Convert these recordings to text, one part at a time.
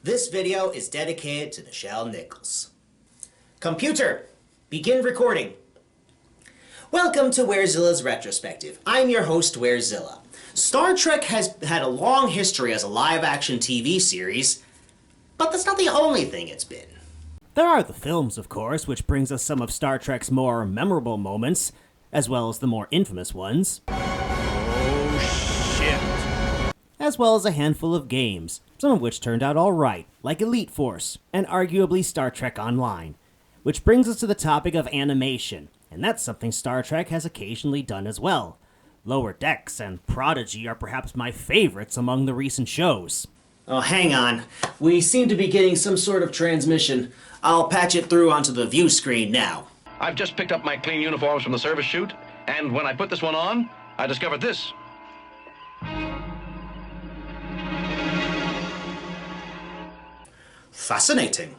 This video is dedicated to Nichelle Nichols. Computer, begin recording. Welcome to Werezilla's Retrospective. I'm your host, Werezilla. Star Trek has had a long history as a live-action TV series, but that's not the only thing it's been. There are the films, of course, which brings us some of Star Trek's more memorable moments, as well as the more infamous ones. Oh, shit. As well as a handful of games, some of which turned out alright, like Elite Force, and arguably Star Trek Online. Which brings us to the topic of animation, and that's something Star Trek has occasionally done as well. Lower Decks and Prodigy are perhaps my favorites among the recent shows. Oh, hang on. We seem to be getting some sort of transmission. I'll patch it through onto the view screen now. I've just picked up my clean uniforms from the service chute, and when I put this one on, I discovered this. Fascinating.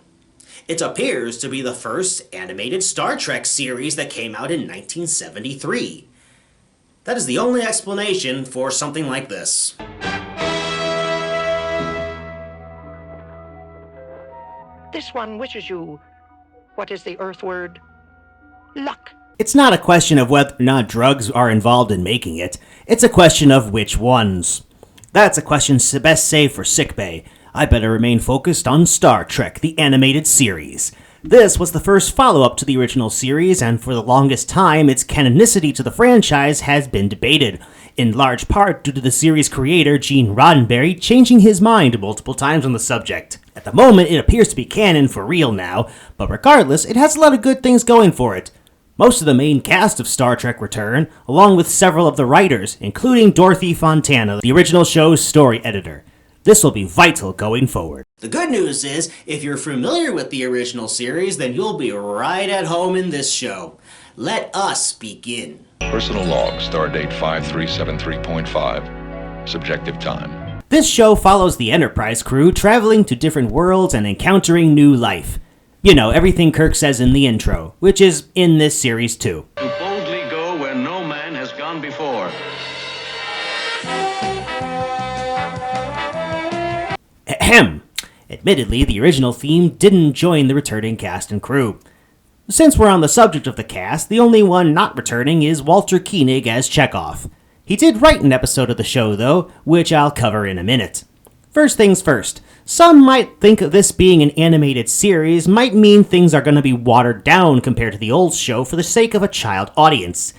It appears to be the first animated Star Trek series that came out in 1973. That is the only explanation for something like this. This one wishes you, what is the Earth word? Luck. It's not a question of whether or not drugs are involved in making it, it's a question of which ones. That's a question best saved for sickbay. I better remain focused on Star Trek, the animated series. This was the first follow-up to the original series, and for the longest time, its canonicity to the franchise has been debated, in large part due to the series creator Gene Roddenberry changing his mind multiple times on the subject. At the moment, it appears to be canon for real now, but regardless, it has a lot of good things going for it. Most of the main cast of Star Trek return, along with several of the writers, including Dorothy Fontana, the original show's story editor. This will be vital going forward. The good news is, if you're familiar with the original series, then you'll be right at home in this show. Let us begin. Personal log, stardate 5373.5. Subjective time. This show follows the Enterprise crew traveling to different worlds and encountering new life. You know, everything Kirk says in the intro, which is in this series too. To boldly go where no man has gone before. Ahem. Admittedly, the original theme didn't join the returning cast and crew. Since we're on the subject of the cast, the only one not returning is Walter Koenig as Chekhov. He did write an episode of the show, though, which I'll cover in a minute. First things first, some might think of this being an animated series might mean things are going to be watered down compared to the old show for the sake of a child audience.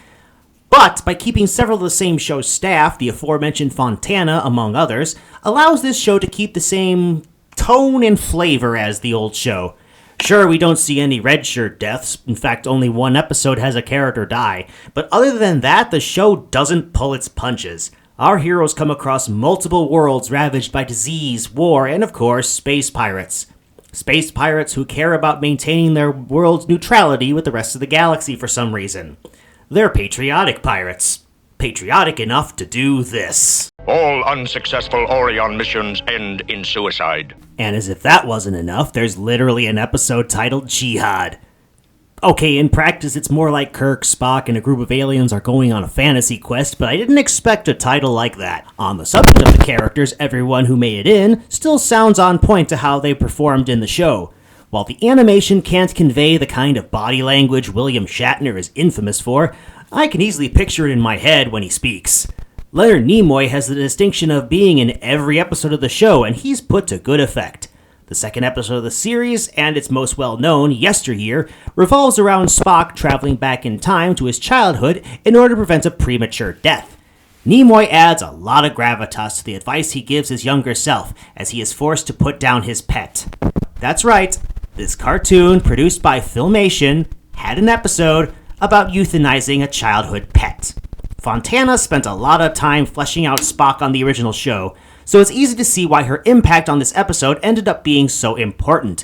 But by keeping several of the same show's staff, the aforementioned Fontana, among others, allows this show to keep the same tone and flavor as the old show. Sure, we don't see any red shirt deaths, in fact only one episode has a character die, but other than that, the show doesn't pull its punches. Our heroes come across multiple worlds ravaged by disease, war, and of course, space pirates. Space pirates who care about maintaining their world's neutrality with the rest of the galaxy for some reason. They're patriotic pirates. Patriotic enough to do this. All unsuccessful Orion missions end in suicide. And as if that wasn't enough, there's literally an episode titled Jihad. Okay, in practice it's more like Kirk, Spock, and a group of aliens are going on a fantasy quest, but I didn't expect a title like that. On the subject of the characters, everyone who made it in still sounds on point to how they performed in the show. While the animation can't convey the kind of body language William Shatner is infamous for, I can easily picture it in my head when he speaks. Leonard Nimoy has the distinction of being in every episode of the show, and he's put to good effect. The second episode of the series, and its most well-known, Yesteryear, revolves around Spock traveling back in time to his childhood in order to prevent a premature death. Nimoy adds a lot of gravitas to the advice he gives his younger self, as he is forced to put down his pet. That's right, this cartoon, produced by Filmation, had an episode about euthanizing a childhood pet. Fontana spent a lot of time fleshing out Spock on the original show, so it's easy to see why her impact on this episode ended up being so important.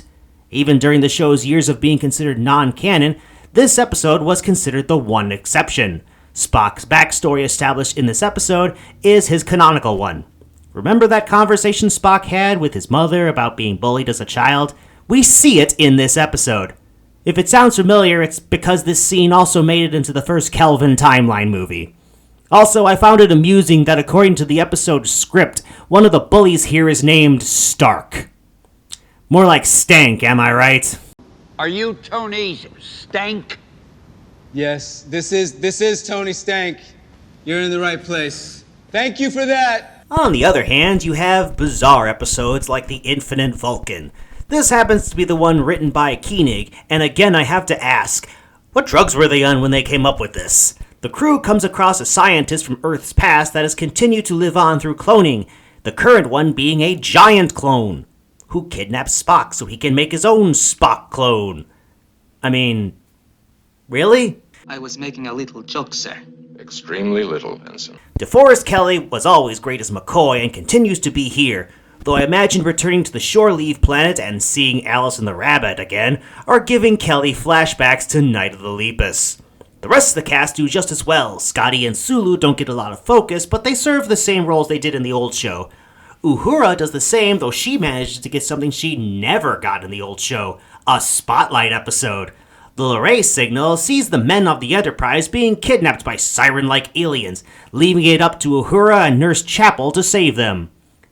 Even during the show's years of being considered non-canon, this episode was considered the one exception. Spock's backstory established in this episode is his canonical one. Remember that conversation Spock had with his mother about being bullied as a child? We see it in this episode. If it sounds familiar, it's because this scene also made it into the first Kelvin timeline movie. Also, I found it amusing that according to the episode's script, one of the bullies here is named Stark. More like stank, am I right? Are you Tony Stank? Yes, this is Tony Stank. You're in the right place. Thank you for that. On the other hand, you have bizarre episodes like The Infinite Vulcan. This happens to be the one written by Koenig, and again I have to ask, what drugs were they on when they came up with this? The crew comes across a scientist from Earth's past that has continued to live on through cloning, the current one being a giant clone, who kidnaps Spock so he can make his own Spock clone. I mean, really? I was making a little joke, sir. Extremely little, Ensign. DeForest Kelley was always great as McCoy and continues to be here, though I imagine returning to the Shore Leave planet and seeing Alice and the Rabbit again are giving Kelley flashbacks to Night of the Lepus. The rest of the cast do just as well. Scotty and Sulu don't get a lot of focus, but they serve the same roles they did in the old show. Uhura does the same, though she manages to get something she never got in the old show, a spotlight episode. The Luray signal sees the men of the Enterprise being kidnapped by siren-like aliens, leaving it up to Uhura and Nurse Chapel to save them.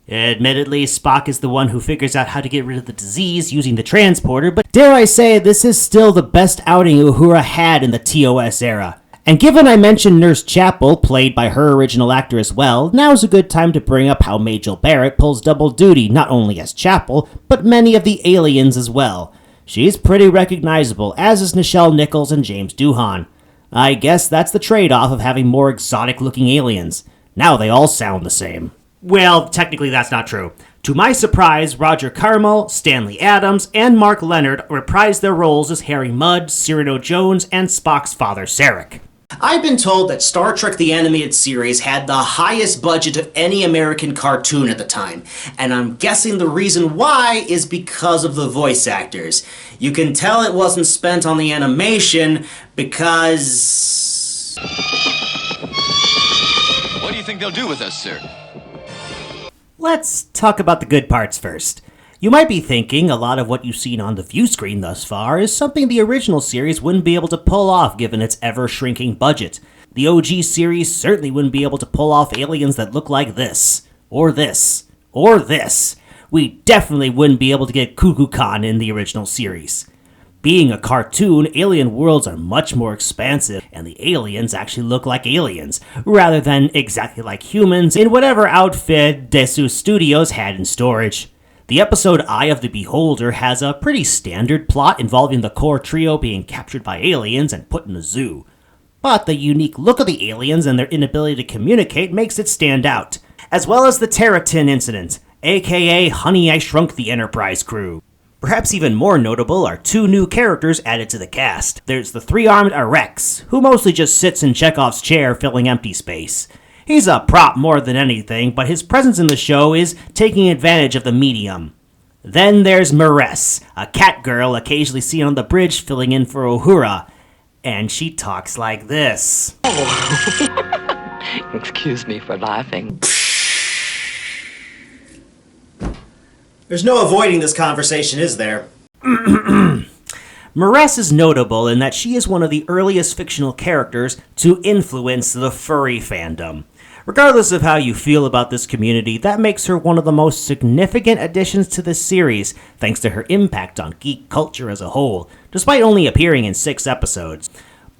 Admittedly, Spock is the one who figures out how to get rid of the disease using the transporter, but dare I say, this is still the best outing Uhura had in the TOS era. And given I mentioned Nurse Chapel, played by her original actor as well, now's a good time to bring up how Majel Barrett pulls double duty not only as Chapel, but many of the aliens as well. She's pretty recognizable, as is Nichelle Nichols and James Doohan. I guess that's the trade-off of having more exotic-looking aliens. Now they all sound the same. Well, technically that's not true. To my surprise, Roger Carmel, Stanley Adams, and Mark Leonard reprised their roles as Harry Mudd, Cyrano Jones, and Spock's father, Sarek. I've been told that Star Trek the Animated Series had the highest budget of any American cartoon at the time, and I'm guessing the reason why is because of the voice actors. You can tell it wasn't spent on the animation because... What do you think they'll do with us, sir? Let's talk about the good parts first. You might be thinking a lot of what you've seen on the view screen thus far is something the original series wouldn't be able to pull off given its ever-shrinking budget. The OG series certainly wouldn't be able to pull off aliens that look like this, or this, or this. We definitely wouldn't be able to get Kukulkan in the original series. Being a cartoon, alien worlds are much more expansive, and the aliens actually look like aliens, rather than exactly like humans in whatever outfit Desu Studios had in storage. The episode Eye of the Beholder has a pretty standard plot involving the core trio being captured by aliens and put in a zoo. But the unique look of the aliens and their inability to communicate makes it stand out, as well as the Terratin incident, aka Honey, I Shrunk the Enterprise crew. Perhaps even more notable are two new characters added to the cast. There's the three-armed Arex, who mostly just sits in Chekhov's chair filling empty space. He's a prop more than anything, but his presence in the show is taking advantage of the medium. Then there's Maress, a cat girl occasionally seen on the bridge filling in for Uhura, and she talks like this. Oh. Excuse me for laughing. There's no avoiding this conversation, is there? Maress is notable in that she is one of the earliest fictional characters to influence the furry fandom. Regardless of how you feel about this community, that makes her one of the most significant additions to this series, thanks to her impact on geek culture as a whole, despite only appearing in 6 episodes.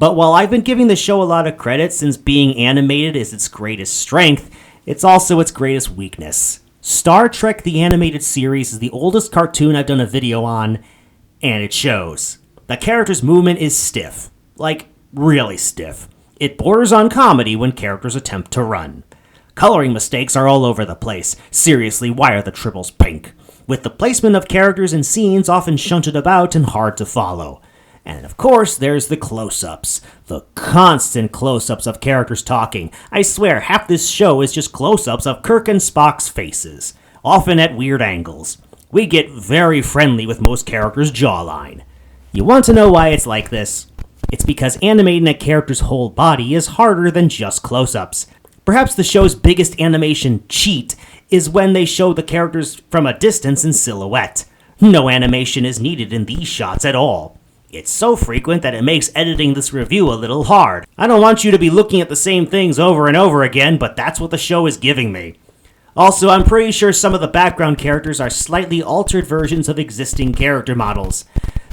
But while I've been giving the show a lot of credit since being animated is its greatest strength, it's also its greatest weakness. Star Trek the Animated Series is the oldest cartoon I've done a video on, and it shows. The character's movement is stiff. Like, really stiff. It borders on comedy when characters attempt to run. Coloring mistakes are all over the place. Seriously, why are the tribbles pink? With the placement of characters and scenes often shunted about and hard to follow. And of course, there's the close-ups. The constant close-ups of characters talking. I swear, half this show is just close-ups of Kirk and Spock's faces, often at weird angles. We get very friendly with most characters' jawline. You want to know why it's like this? It's because animating a character's whole body is harder than just close-ups. Perhaps the show's biggest animation cheat is when they show the characters from a distance in silhouette. No animation is needed in these shots at all. It's so frequent that it makes editing this review a little hard. I don't want you to be looking at the same things over and over again, but that's what the show is giving me. Also, I'm pretty sure some of the background characters are slightly altered versions of existing character models.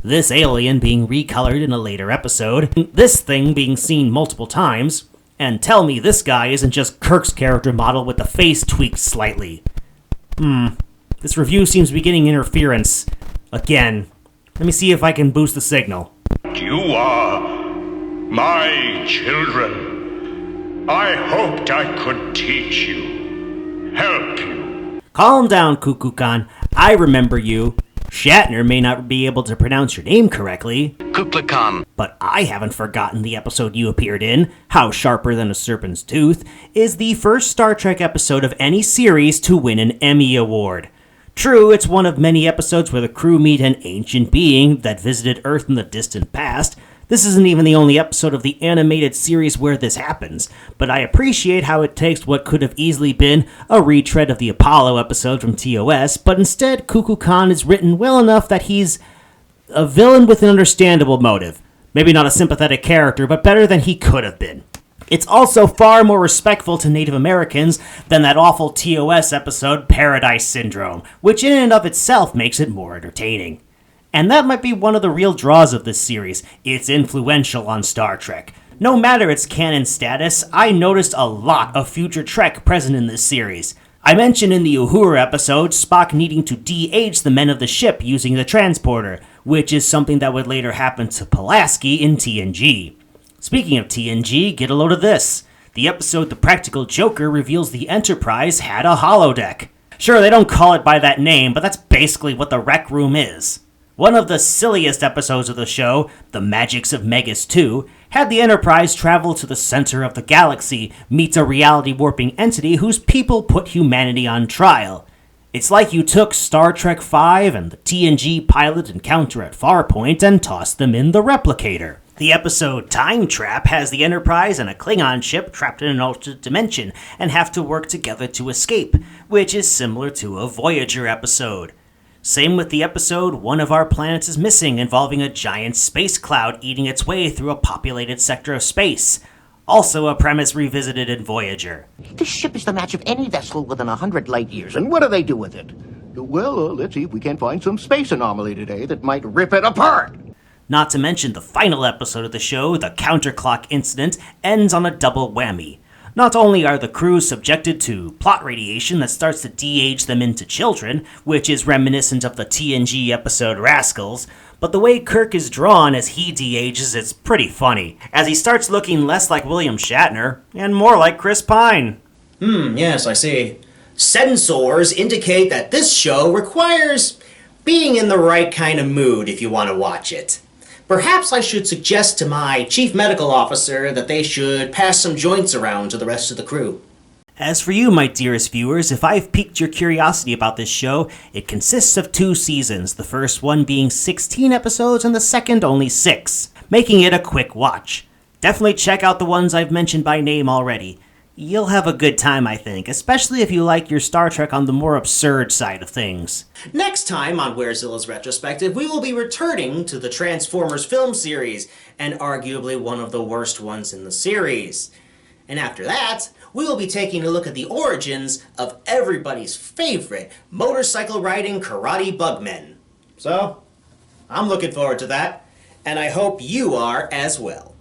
This alien being recolored in a later episode, this thing being seen multiple times, and tell me this guy isn't just Kirk's character model with the face tweaked slightly. This review seems to be getting interference. Again. Let me see if I can boost the signal. You are my children. I hoped I could teach you, help you. Calm down, Kukulkan. I remember you. Shatner may not be able to pronounce your name correctly, Kukulkan. but I haven't forgotten the episode you appeared in, How Sharper Than a Serpent's Tooth, is the first Star Trek episode of any series to win an Emmy Award. True, it's one of many episodes where the crew meet an ancient being that visited Earth in the distant past. This isn't even the only episode of the animated series where this happens, but I appreciate how it takes what could have easily been a retread of the Apollo episode from TOS, but instead Kukulkan is written well enough that he's a villain with an understandable motive. Maybe not a sympathetic character, but better than he could have been. It's also far more respectful to Native Americans than that awful TOS episode, Paradise Syndrome, which in and of itself makes it more entertaining. And that might be one of the real draws of this series. It's influential on Star Trek. No matter its canon status, I noticed a lot of future Trek present in this series. I mentioned in the Uhura episode Spock needing to de-age the men of the ship using the transporter, which is something that would later happen to Pulaski in TNG. Speaking of TNG, get a load of this. The episode The Practical Joker reveals the Enterprise had a holodeck. Sure, they don't call it by that name, but that's basically what the Rec Room is. One of the silliest episodes of the show, The Magics of Megas 2, had the Enterprise travel to the center of the galaxy, meet a reality-warping entity whose people put humanity on trial. It's like you took Star Trek V and the TNG pilot encounter at Farpoint and tossed them in the replicator. The episode Time Trap has the Enterprise and a Klingon ship trapped in an alternate dimension and have to work together to escape, which is similar to a Voyager episode. Same with the episode One of Our Planets is Missing, involving a giant space cloud eating its way through a populated sector of space. Also a premise revisited in Voyager. This ship is the match of any vessel within 100 light years, and what do they do with it? Well, let's see if we can find some space anomaly today that might rip it apart. Not to mention the final episode of the show, The Counterclock Incident, ends on a double whammy. Not only are the crew subjected to plot radiation that starts to de-age them into children, which is reminiscent of the TNG episode Rascals, but the way Kirk is drawn as he de-ages is pretty funny, as he starts looking less like William Shatner and more like Chris Pine. Yes, I see. Sensors indicate that this show requires being in the right kind of mood if you want to watch it. Perhaps I should suggest to my chief medical officer that they should pass some joints around to the rest of the crew. As for you, my dearest viewers, if I've piqued your curiosity about this show, it consists of 2 seasons, the first one being 16 episodes and the second only 6, making it a quick watch. Definitely check out the ones I've mentioned by name already. You'll have a good time, I think, especially if you like your Star Trek on the more absurd side of things. Next time on Werezilla's Retrospective, we will be returning to the Transformers film series, and arguably one of the worst ones in the series. And after that, we will be taking a look at the origins of everybody's favorite motorcycle-riding karate bugmen. So, I'm looking forward to that, and I hope you are as well.